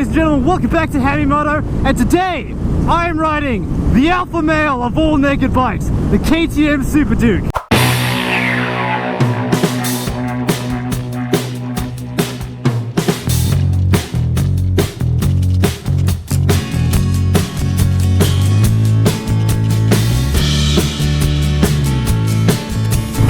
and gentlemen, welcome back to Hammy Moto, and today I am riding the alpha male of all naked bikes, the KTM Super Duke.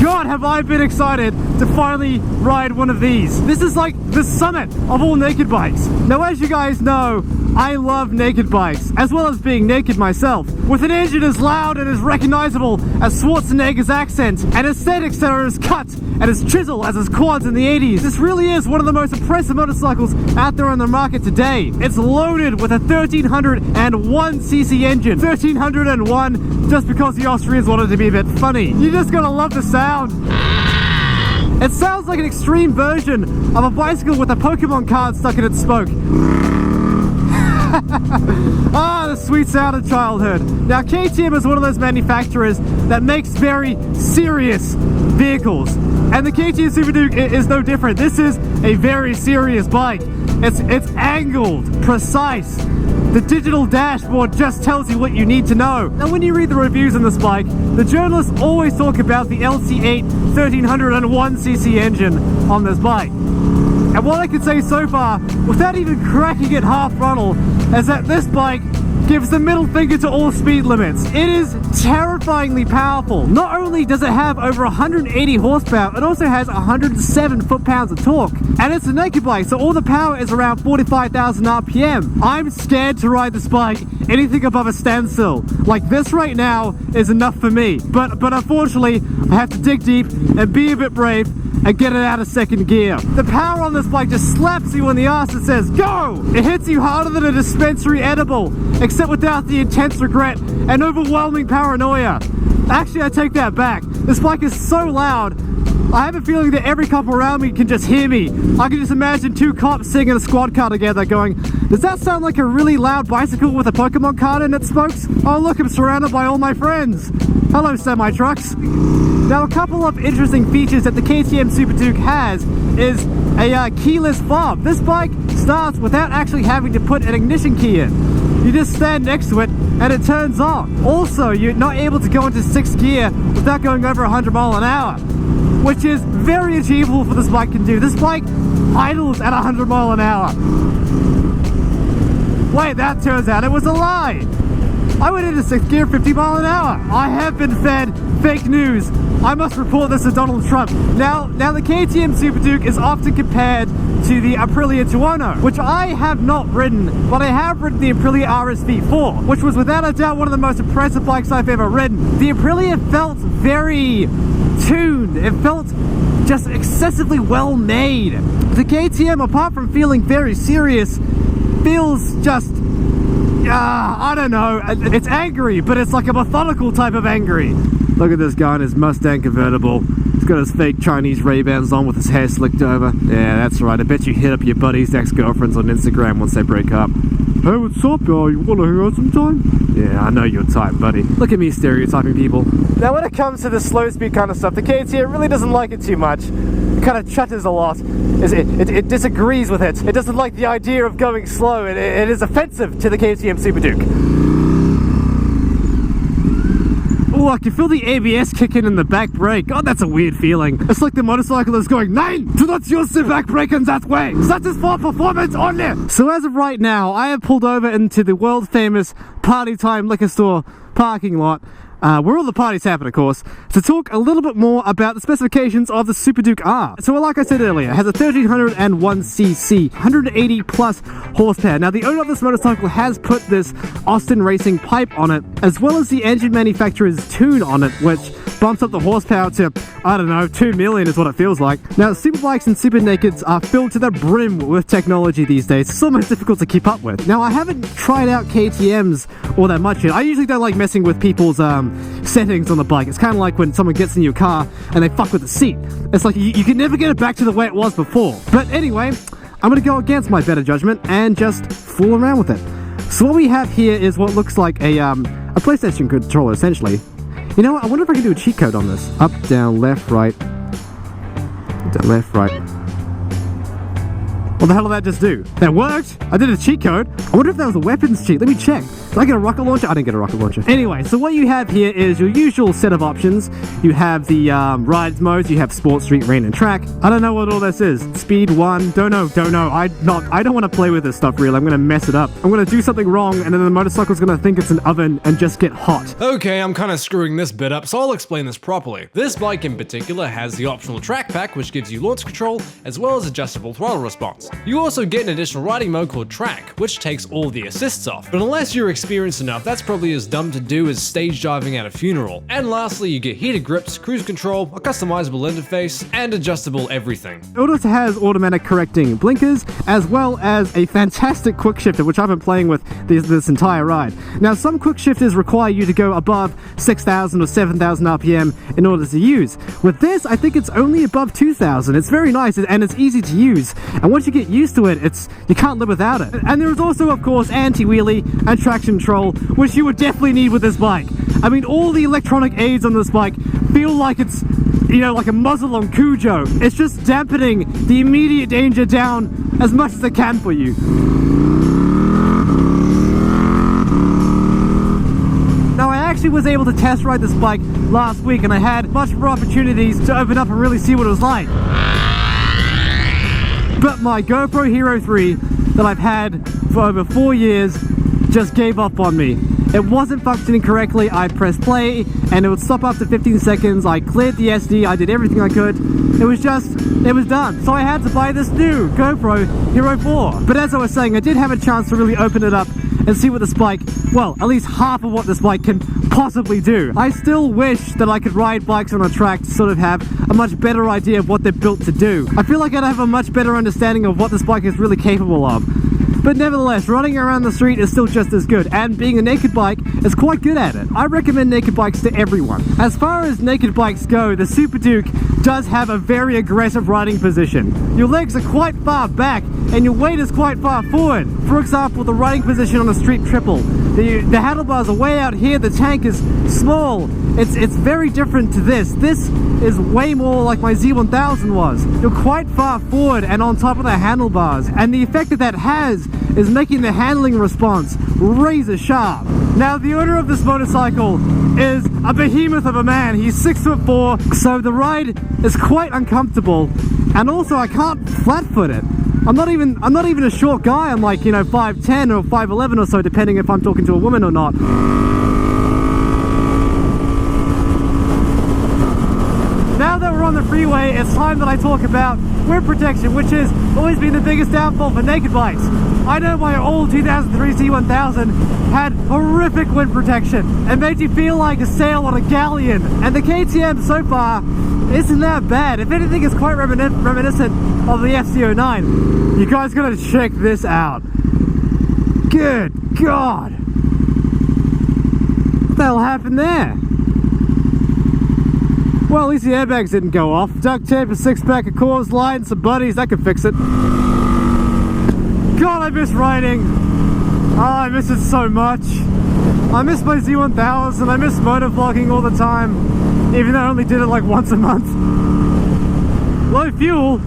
God, have I been excited to finally ride one of these. This is like the summit of all naked bikes. Now, as you guys know, I love naked bikes, as well as being naked myself. With an engine as loud and as recognizable as Schwarzenegger's accent, and aesthetics that are as cut and as chisel as his quads in the 80s, this really is one of the most impressive motorcycles out there on the market today. It's loaded with a 1301cc engine. 1301 just because the Austrians wanted to be a bit funny. You just gotta love the sound. It sounds like an extreme version of a bicycle with a Pokemon card stuck in its spoke. Ah, the sweet sound of childhood. Now, KTM is one of those manufacturers that makes very serious vehicles, and the KTM Super Duke is no different. This is a very serious bike. It's angled, precise. The digital dashboard just tells you what you need to know. Now, when you read the reviews on this bike, the journalists always talk about the LC8 1301cc engine on this bike. And what I can say so far, without even cracking it half throttle, is that this bike gives the middle finger to all speed limits. It is terrifyingly powerful. Not only does it have over 180 horsepower, it also has 107 foot-pounds of torque. And it's a naked bike, so all the power is around 45,000 RPM. I'm scared to ride this bike anything above a standstill. Like this right now is enough for me. But unfortunately, I have to dig deep and be a bit brave and get it out of second gear. The power on this bike just slaps you in the ass and says, go! It hits you harder than a dispensary edible, except without the intense regret and overwhelming paranoia. Actually, I take that back. This bike is so loud, I have a feeling that every cop around me can just hear me. I can just imagine two cops sitting in a squad car together going, does that sound like a really loud bicycle with a Pokemon card in its spokes? Oh look, I'm surrounded by all my friends. Hello, semi-trucks. Now, a couple of interesting features that the KTM Super Duke has is a keyless fob. This bike starts without actually having to put an ignition key in. You just stand next to it and it turns on. Also, you're not able to go into 6th gear without going over 100 miles an hour, which is very achievable for this bike can do. This bike idles at 100 miles an hour. Wait, that turns out it was a lie. I went into 6th gear 50 miles an hour. I have been fed fake news. I must report this to Donald Trump. Now the KTM Super Duke is often compared to the Aprilia Tuono, which I have not ridden, but I have ridden the Aprilia RSV4, which was without a doubt one of the most impressive bikes I've ever ridden. The Aprilia felt very tuned. It felt just excessively well made. The KTM, apart from feeling very serious, feels just I don't know, it's angry, but it's like a methodical type of angry. Look at this guy in his Mustang convertible. He's got his fake Chinese Ray-Bans on with his hair slicked over. Yeah, that's right. I bet you hit up your buddy's ex-girlfriends on Instagram once they break up. Hey, what's up, y'all? You wanna hang out sometime? Yeah, I know your type, buddy. Look at me stereotyping people. Now, when it comes to the slow speed kind of stuff, the KTM really doesn't like it too much. It kind of chutters a lot. It disagrees with it. It doesn't like the idea of going slow. It is offensive to the KTM Super Duke. Oh, I can feel the ABS kicking in the back brake. God, that's a weird feeling. It's like the motorcycle is going, Nein, do not use the back brake in that way. That is for performance only. So as of right now, I have pulled over into the world famous Party Time liquor store parking lot, where all the parties happen, of course, to talk a little bit more about the specifications of the Super Duke R. So like I said earlier, it has a 1301cc, 180 plus horsepower. Now, the owner of this motorcycle has put this Austin Racing pipe on it, as well as the engine manufacturer's tune on it, which bumps up the horsepower to, I don't know, 2 million is what it feels like. Now, super bikes and super nakeds are filled to the brim with technology these days. It's almost difficult to keep up with. Now, I haven't tried out KTM's all that much yet. I usually don't like messing with people's settings on the bike. It's kind of like when someone gets in your car and they fuck with the seat. It's like you can never get it back to the way it was before. But anyway, I'm going to go against my better judgment and just fool around with it. So what we have here is what looks like a PlayStation controller, essentially. You know what? I wonder if I can do a cheat code on this. Up, down, left, right. Down, left, right. What the hell did that just do? That worked! I did a cheat code. I wonder if that was a weapons cheat. Let me check. Did I get a rocket launcher? I didn't get a rocket launcher. Anyway, so what you have here is your usual set of options. You have the rides modes. You have sport, street, rain, and track. I don't know what all this is. Speed 1. Don't know. I don't want to play with this stuff, really. I'm going to mess it up. I'm going to do something wrong, and then the motorcycle's going to think it's an oven and just get hot. Okay, I'm kind of screwing this bit up, so I'll explain this properly. This bike in particular has the optional track pack, which gives you launch control, as well as adjustable throttle response. You also get an additional riding mode called track, which takes all the assists off. But unless you're experienced enough, that's probably as dumb to do as stage diving at a funeral. And lastly, you get heated grips, cruise control, a customizable interface, and adjustable everything. It also has automatic correcting blinkers, as well as a fantastic quick shifter, which I've been playing with this entire ride. Now, some quick shifters require you to go above 6,000 or 7,000 RPM in order to use. With this, I think it's only above 2,000. It's very nice and it's easy to use. And once you get used to it, you can't live without it. And there is also, of course, anti-wheelie and traction control, which you would definitely need with this bike. I mean, all the electronic aids on this bike feel like it's, you know, like a muzzle on Cujo. It's just dampening the immediate danger down as much as it can for you. Now, I actually was able to test ride this bike last week, and I had much more opportunities to open up and really see what it was like. But my GoPro Hero 3 that I've had for over 4 years just gave up on me. It wasn't functioning correctly. I pressed play and it would stop after 15 seconds. I cleared the SD, I did everything I could. It was done. So I had to buy this new GoPro Hero 4. But as I was saying, I did have a chance to really open it up and see what this bike, well, at least half of what this bike can possibly do. I still wish that I could ride bikes on a track to sort of have a much better idea of what they're built to do. I feel like I'd have a much better understanding of what this bike is really capable of. But nevertheless, running around the street is still just as good, and being a naked bike is quite good at it. I recommend naked bikes to everyone. As far as naked bikes go, the Super Duke does have a very aggressive riding position. Your legs are quite far back, and your weight is quite far forward. For example, the riding position on a street triple. The handlebars are way out here, the tank is small. It's very different to this. This is way more like my Z1000 was. You're quite far forward and on top of the handlebars, and the effect that has is making the handling response razor sharp. Now, the owner of this motorcycle is a behemoth of a man. He's 6'4", so the ride is quite uncomfortable, and also I can't flat foot it. I'm not even a short guy. I'm like, you know, 5'10" or 5'11" or so, depending if I'm talking to a woman or not. Now that we're on the freeway, it's time that I talk about wind protection, which has always been the biggest downfall for naked bikes. I know my old 2003 Z1000 had horrific wind protection. It made you feel like a sail on a galleon. And the KTM so far isn't that bad. If anything, it's quite reminiscent of the FC09. You guys gotta check this out. Good God. What the hell happened there? Well, at least the airbags didn't go off. Duct tape, a 6-pack of Coors Light, and some buddies, that could fix it. God, I miss riding. Oh, I miss it so much. I miss my Z1000, I miss motor vlogging all the time, even though I only did it like once a month. Low fuel.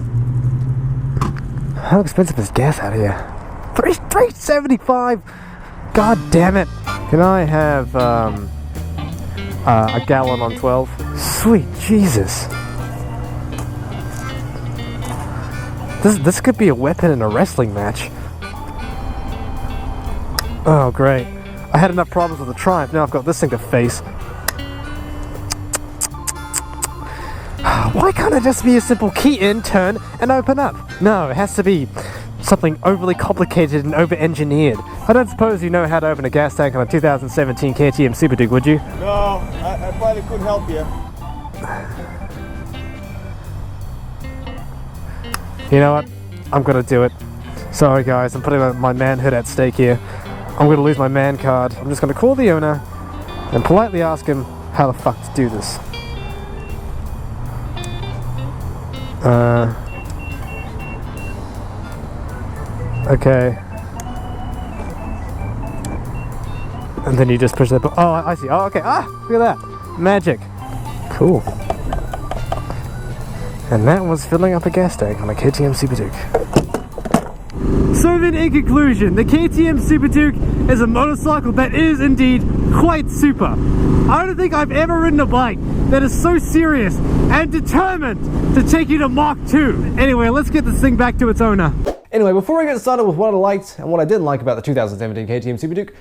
How expensive is gas out here? $3.75. God damn it. Can I have a gallon on 12? Sweet Jesus. This could be a weapon in a wrestling match. Oh, great. I had enough problems with the Triumph, now I've got this thing to face. Why can't it just be a simple key in, turn, and open up? No, it has to be something overly complicated and over-engineered. I don't suppose you know how to open a gas tank on a 2017 KTM Super Duke, would you? No, I probably couldn't help you. You know what? I'm gonna do it. Sorry guys, I'm putting my manhood at stake here. I'm gonna lose my man card. I'm just gonna call the owner and politely ask him how the fuck to do this. Okay. And then you just push that button. Oh, I see. Oh, okay. Ah, look at that. Magic. Cool. And that was filling up a gas tank on a KTM Super Duke. So then in conclusion, the KTM Super Duke is a motorcycle that is indeed quite super. I don't think I've ever ridden a bike that is so serious and determined to take you to Mach 2. Anyway, let's get this thing back to its owner. Anyway, before I get started with what I liked and what I didn't like about the 2017 KTM Super Duke,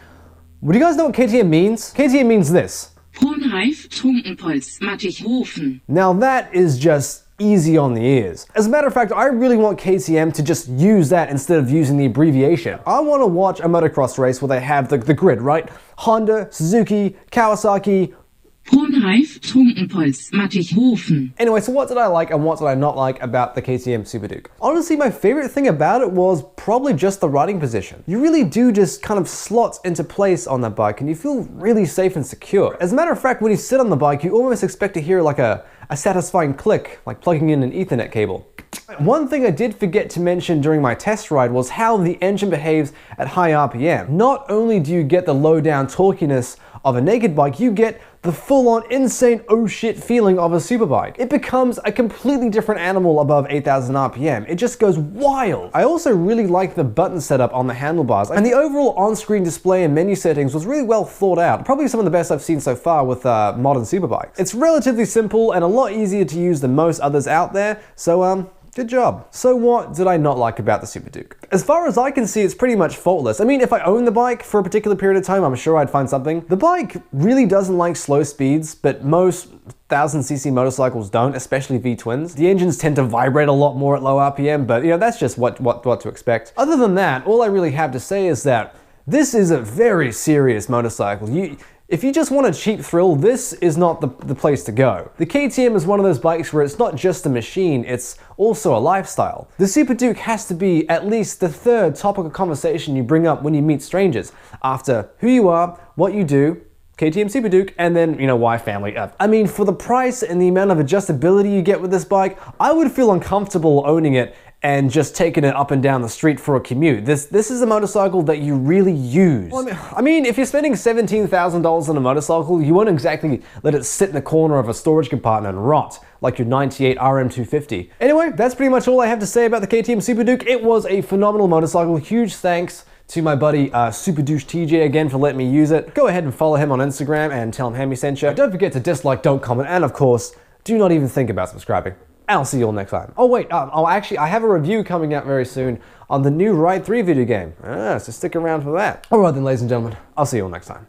would you guys know what KTM means? KTM means this. Kronreif, Trunkenpolz, Mattighofen. Now that is just easy on the ears. As a matter of fact, I really want KTM to just use that instead of using the abbreviation. I want to watch a motocross race where they have the grid, right? Honda, Suzuki, Kawasaki. Kronreif, Trunkenpolz, Mattighofen. Anyway, so what did I like and what did I not like about the KTM Super Duke? Honestly, my favorite thing about it was probably just the riding position. You really do just kind of slot into place on that bike and you feel really safe and secure. As a matter of fact, when you sit on the bike, you almost expect to hear like a satisfying click, like plugging in an Ethernet cable. One thing I did forget to mention during my test ride was how the engine behaves at high RPM. Not only do you get the low down torquiness of a naked bike, you get the full-on insane oh shit feeling of a superbike. It becomes a completely different animal above 8,000 RPM. It just goes wild. I also really like the button setup on the handlebars, and the overall on-screen display and menu settings was really well thought out. Probably some of the best I've seen so far with modern superbikes. It's relatively simple and a lot easier to use than most others out there, so good job. So what did I not like about the Super Duke? As far as I can see, it's pretty much faultless. I mean, if I owned the bike for a particular period of time, I'm sure I'd find something. The bike really doesn't like slow speeds, but most 1000cc motorcycles don't, especially V-twins. The engines tend to vibrate a lot more at low RPM, but you know, that's just what to expect. Other than that, all I really have to say is that this is a very serious motorcycle. If you just want a cheap thrill, this is not the place to go. The KTM is one of those bikes where it's not just a machine, it's also a lifestyle. The Super Duke has to be at least the third topic of conversation you bring up when you meet strangers, after who you are, what you do, KTM Super Duke, and then, you know, why family. I mean, for the price and the amount of adjustability you get with this bike, I would feel uncomfortable owning it and just taking it up and down the street for a commute. This is a motorcycle that you really use. Well, I mean, if you're spending $17,000 on a motorcycle, you won't exactly let it sit in the corner of a storage compartment and rot like your 98 RM250. Anyway, that's pretty much all I have to say about the KTM Super Duke. It was a phenomenal motorcycle. Huge thanks to my buddy Super Douche TJ again for letting me use it. Go ahead and follow him on Instagram and tell him Hammy sent you. Don't forget to dislike, don't comment, and of course, do not even think about subscribing. I'll see you all next time. Oh wait, actually, I have a review coming out very soon on the new Ride 3 video game. So stick around for that. Alright then, ladies and gentlemen, I'll see you all next time.